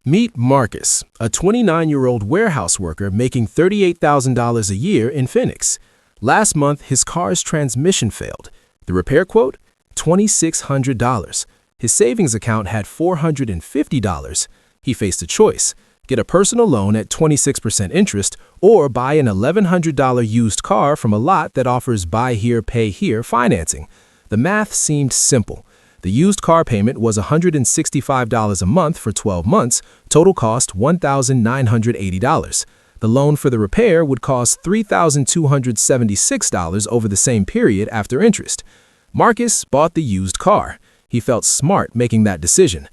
Meet Marcus, a 29-year-old warehouse worker making $38,000 a year in Phoenix. Last month, his car's transmission failed. The repair quote? $2,600. His savings account had $450. He faced a choice: get a personal loan at 26% interest or buy an $1,100 used car from a lot that offers buy here, pay here financing. The math seemed simple. The used car payment was $165 a month for 12 months, total cost $1,980. The loan for the repair would cost $3,276 over the same period after interest. Marcus bought the used car. He felt smart making that decision.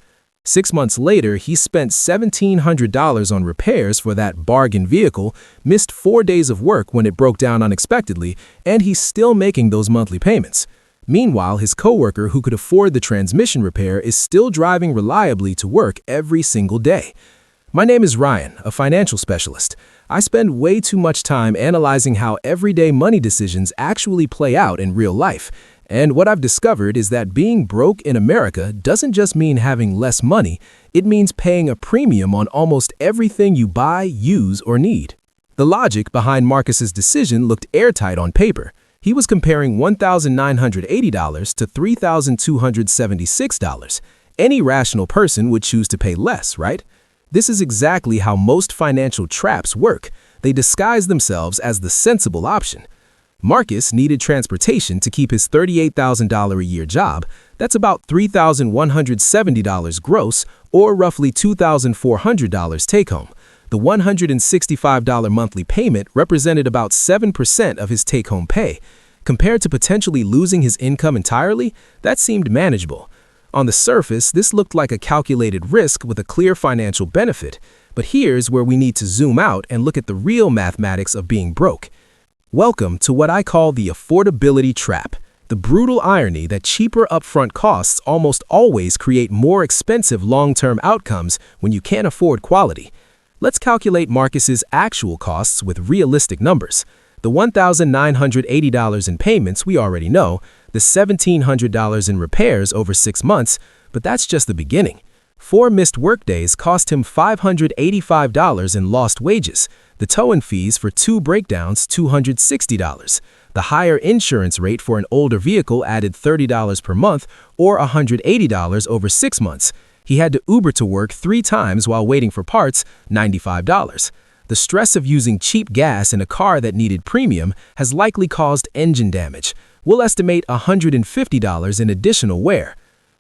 6 months later, he spent $1,700 on repairs for that bargain vehicle, missed 4 days of work when it broke down unexpectedly, and he's still making those monthly payments. Meanwhile, his coworker who could afford the transmission repair is still driving reliably to work every single day. My name is Ryan, a financial specialist. I spend way too much time analyzing how everyday money decisions actually play out in real life. And what I've discovered is that being broke in America doesn't just mean having less money, it means paying a premium on almost everything you buy, use, or need. The logic behind Marcus's decision looked airtight on paper. He was comparing $1,980 to $3,276. Any rational person would choose to pay less, right? This is exactly how most financial traps work. They disguise themselves as the sensible option. Marcus needed transportation to keep his $38,000 a year job. That's about $3,170 gross, or roughly $2,400 take-home. The $165 monthly payment represented about 7% of his take-home pay. Compared to potentially losing his income entirely, that seemed manageable. On the surface, this looked like a calculated risk with a clear financial benefit. But here's where we need to zoom out and look at the real mathematics of being broke. Welcome to what I call the affordability trap, the brutal irony that cheaper upfront costs almost always create more expensive long-term outcomes when you can't afford quality. Let's calculate Marcus's actual costs with realistic numbers. The $1,980 in payments we already know, the $1,700 in repairs over 6 months, but that's just the beginning. 4 missed workdays cost him $585 in lost wages. The towing fees for 2 breakdowns, $260. The higher insurance rate for an older vehicle added $30 per month or $180 over 6 months. He had to Uber to work 3 times while waiting for parts, $95. The stress of using cheap gas in a car that needed premium has likely caused engine damage. We'll estimate $150 in additional wear.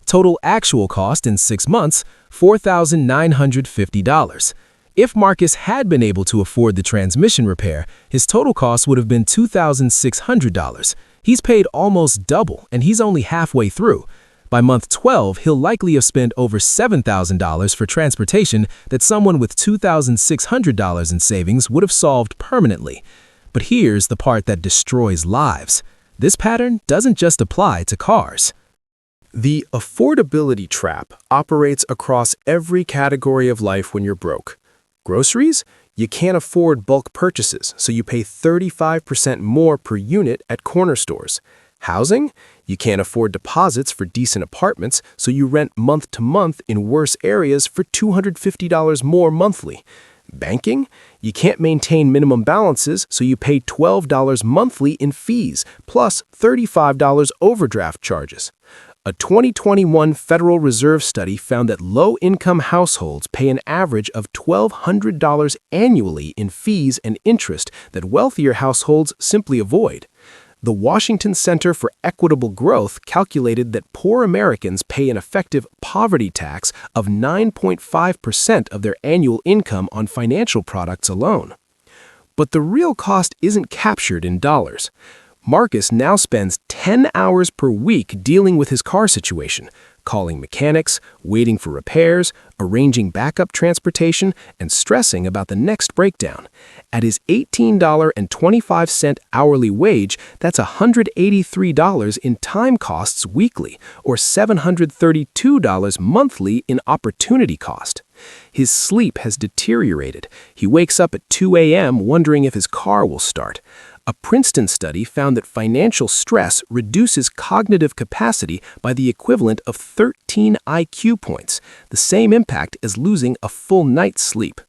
Total actual cost in 6 months, $4,950. If Marcus had been able to afford the transmission repair, his total cost would have been $2,600. He's paid almost double, and he's only halfway through. By month 12, he'll likely have spent over $7,000 for transportation that someone with $2,600 in savings would have solved permanently. But here's the part that destroys lives. This pattern doesn't just apply to cars. The affordability trap operates across every category of life when you're broke. Groceries? You can't afford bulk purchases, so you pay 35% more per unit at corner stores. Housing? You can't afford deposits for decent apartments, so you rent month to month in worse areas for $250 more monthly. Banking? You can't maintain minimum balances, so you pay $12 monthly in fees, plus $35 overdraft charges. A 2021 Federal Reserve study found that low-income households pay an average of $1,200 annually in fees and interest that wealthier households simply avoid. The Washington Center for Equitable Growth calculated that poor Americans pay an effective poverty tax of 9.5% of their annual income on financial products alone. But the real cost isn't captured in dollars. Marcus now spends 10 hours per week dealing with his car situation, calling mechanics, waiting for repairs, arranging backup transportation, and stressing about the next breakdown. At his $18.25 hourly wage, that's $183 in time costs weekly, or $732 monthly in opportunity cost. His sleep has deteriorated. He wakes up at 2 a.m. wondering if his car will start. A Princeton study found that financial stress reduces cognitive capacity by the equivalent of 13 IQ points, the same impact as losing a full night's sleep.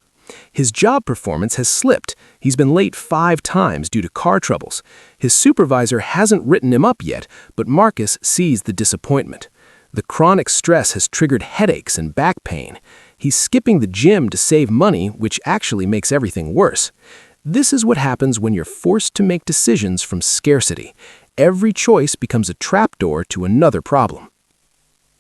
His job performance has slipped. He's been late 5 times due to car troubles. His supervisor hasn't written him up yet, but Marcus sees the disappointment. The chronic stress has triggered headaches and back pain. He's skipping the gym to save money, which actually makes everything worse. This is what happens when you're forced to make decisions from scarcity. Every choice becomes a trapdoor to another problem.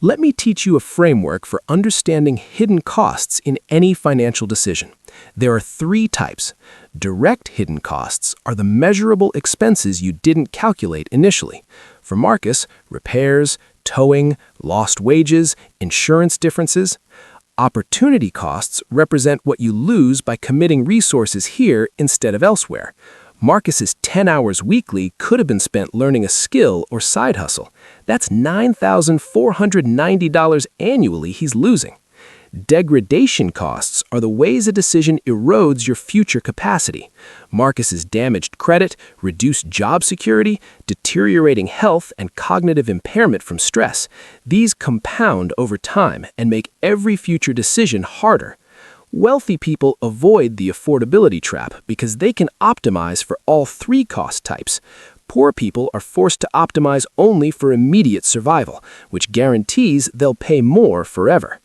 Let me teach you a framework for understanding hidden costs in any financial decision. There are 3 types. Direct hidden costs are the measurable expenses you didn't calculate initially. For Marcus, repairs, towing, lost wages, insurance differences. Opportunity costs represent what you lose by committing resources here instead of elsewhere. Marcus's 10 hours weekly could have been spent learning a skill or side hustle. That's $9,490 annually he's losing. Degradation costs are the ways a decision erodes your future capacity. Marcus's damaged credit, reduced job security, deteriorating health, and cognitive impairment from stress. These compound over time and make every future decision harder. Wealthy people avoid the affordability trap because they can optimize for all 3 cost types. Poor people are forced to optimize only for immediate survival, which guarantees they'll pay more forever.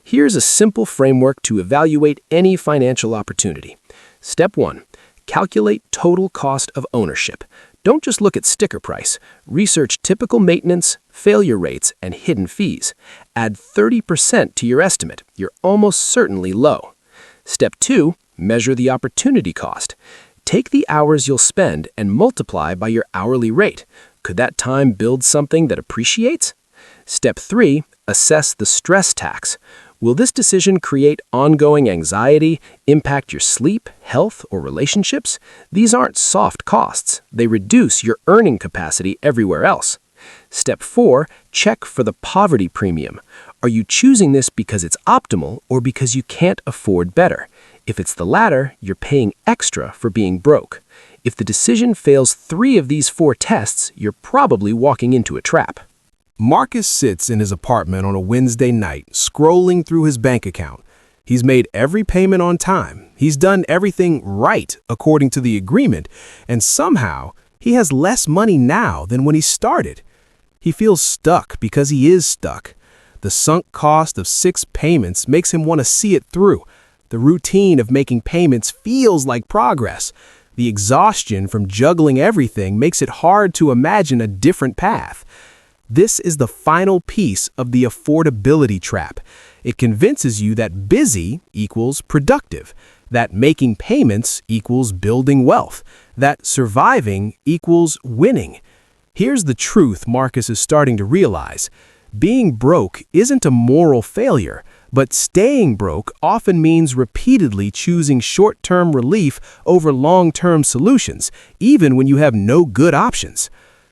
Here's a simple framework to evaluate any financial opportunity. Step 1. Calculate total cost of ownership. Don't just look at sticker price. Research typical maintenance, failure rates, and hidden fees. Add 30% to your estimate. You're almost certainly low. Step 2. Measure the opportunity cost. Take the hours you'll spend and multiply by your hourly rate. Could that time build something that appreciates? Step 3. Assess the stress tax. Will this decision create ongoing anxiety, impact your sleep, health, or relationships? These aren't soft costs. They reduce your earning capacity everywhere else. Step 4. Check for the poverty premium. Are you choosing this because it's optimal or because you can't afford better? If it's the latter, you're paying extra for being broke. If the decision fails 3 of these 4 tests, you're probably walking into a trap. Marcus sits in his apartment on a Wednesday night, scrolling through his bank account. He's made every payment on time. He's done everything right according to the agreement, and somehow he has less money now than when he started. He feels stuck because he is stuck. The sunk cost of 6 payments makes him want to see it through. The routine of making payments feels like progress. The exhaustion from juggling everything makes it hard to imagine a different path. This is the final piece of the affordability trap. It convinces you that busy equals productive, that making payments equals building wealth, that surviving equals winning. Here's the truth Marcus is starting to realize. Being broke isn't a moral failure, but staying broke often means repeatedly choosing short-term relief over long-term solutions, even when you have no good options.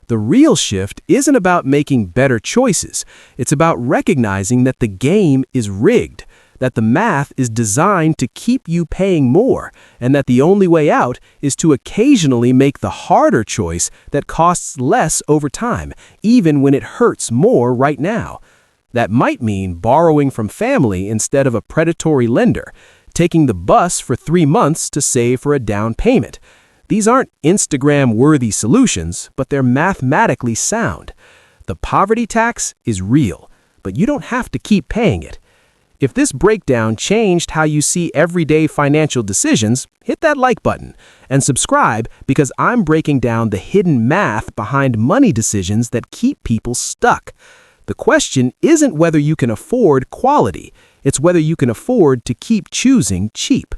The real shift isn't about making better choices. It's about recognizing that the game is rigged, that the math is designed to keep you paying more, and that the only way out is to occasionally make the harder choice that costs less over time, even when it hurts more right now. That might mean borrowing from family instead of a predatory lender, taking the bus for 3 months to save for a down payment. These aren't Instagram-worthy solutions, but they're mathematically sound. The poverty tax is real, but you don't have to keep paying it. If this breakdown changed how you see everyday financial decisions, hit that like button and subscribe because I'm breaking down the hidden math behind money decisions that keep people stuck. The question isn't whether you can afford quality, it's whether you can afford to keep choosing cheap.